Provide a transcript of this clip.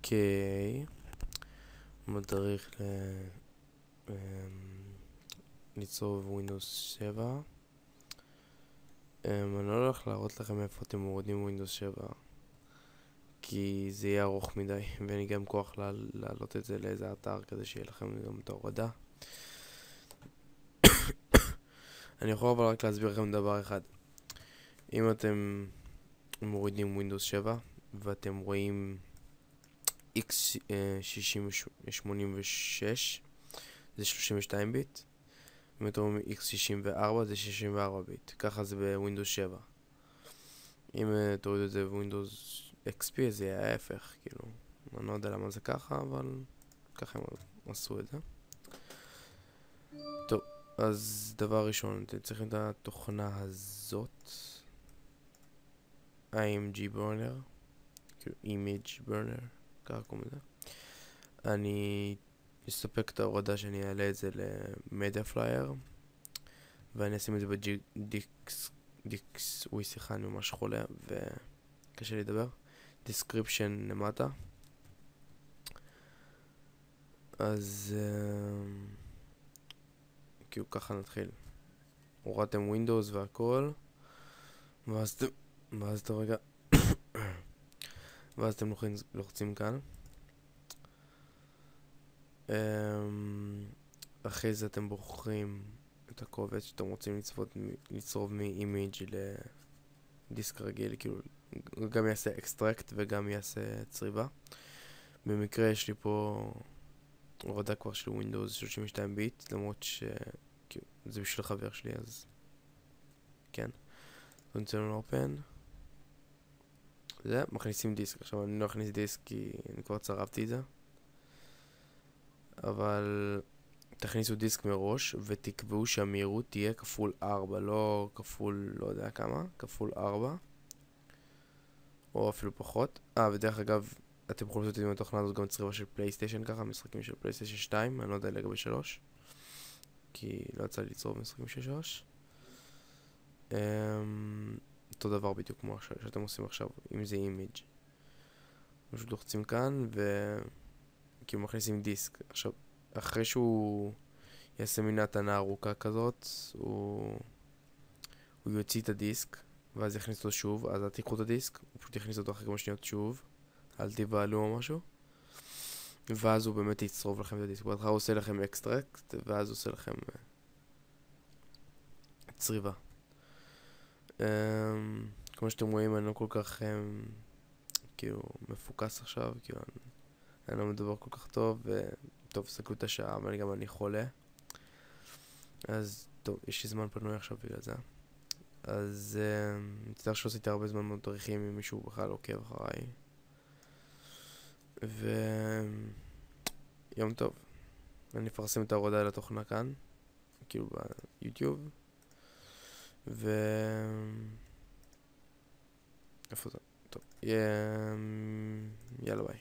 אוקיי, מדריך ליצור ווינדוס 7. אני לא הולך להראות לכם איפה אתם מורידים ווינדוס 7 כי זה יהיה ארוך מדי, ואין לי גם כוח להעלות את זה לאיזה אתר כזה שיהיה לכם גם את ההורדה. אני יכול אבל רק להסביר לכם דבר אחד. אם אתם מורידים ווינדוס 7 ואתם רואים x86 זה 32 ביט, אם אתם רואים x64 זה 64 ביט, ככה זה בווינדוס 7. אם תורידו את זה בווינדוס XP זה יהיה ההפך, כאילו, אני לא יודע למה זה ככה, אבל ככה הם עשו את זה. טוב, אז דבר ראשון, אתם צריכים את התוכנה הזאת, IMG burner, כאילו image burner, ככה קוראים לזה. אני אספק את ההורדה שאני אעלה את זה למדיה פלייר, ואני אשים את זה בדיקס, אוי שיחה, אני ממש חולה וקשה לי לדבר, description למטה. אז כאילו ככה נתחיל. הורדתם ווינדוס והכל, ואז אתם רגע ואז אתם לוחצים כאן. אחרי זה אתם בוחרים את הקובץ שאתם רוצים לצרוב מ-image לדיסק רגיל, כאילו הוא גם יעשה extract וגם יעשה צריבה. במקרה יש לי פה הורדה כבר של Windows 32 ביט, למרות שזה בשביל חבר שלי, אז כן. נוצרנו open. זה, מכניסים דיסק. עכשיו אני לא אכניס דיסק כי אני כבר צרבתי את זה, אבל תכניסו דיסק מראש ותקבעו שהמהירות תהיה כפול 4, לא כפול לא יודע כמה, כפול 4 או אפילו פחות. ודרך אגב, אתם יכולים לעשות עם התוכנה הזאת גם צריבה של פלייסטיישן, ככה משחקים של פלייסטיישן 2, אני לא יודע לגבי 3 כי לא יצא לי לצרוב משחקים של 3. אותו דבר בדיוק כמו שאתם עושים עכשיו, אם זה אימיג'. פשוט לוחצים כאן וכאילו מכניסים דיסק. עכשיו, אחרי שהוא יעשה מין נתנה ארוכה כזאת, הוא יוציא את הדיסק ואז יכניס אותו שוב. אז אל תיקחו את הדיסק, הוא פשוט יכניס אותו אחרי כמה שניות שוב, אל תבעלו או משהו, ואז הוא באמת יצרוב לכם את הדיסק. בהתחלה הוא עושה לכם אקסטרקט ואז הוא עושה לכם צריבה. כמו שאתם רואים, אני לא כל כך כאילו מפוקס עכשיו, כאילו אני לא מדבר כל כך טוב, וטוב, סתכלו את השעה, אבל גם אני חולה, אז טוב, יש לי זמן פנוי עכשיו בגלל זה. אז מצטער שעשיתי הרבה זמן מדריכים אם מישהו בכלל עוקב אחריי, ויום טוב. אני אפרסם את ההורדה לתוכנה כאן, כאילו ביוטיוב, איפה זה? טוב, יאללה ביי.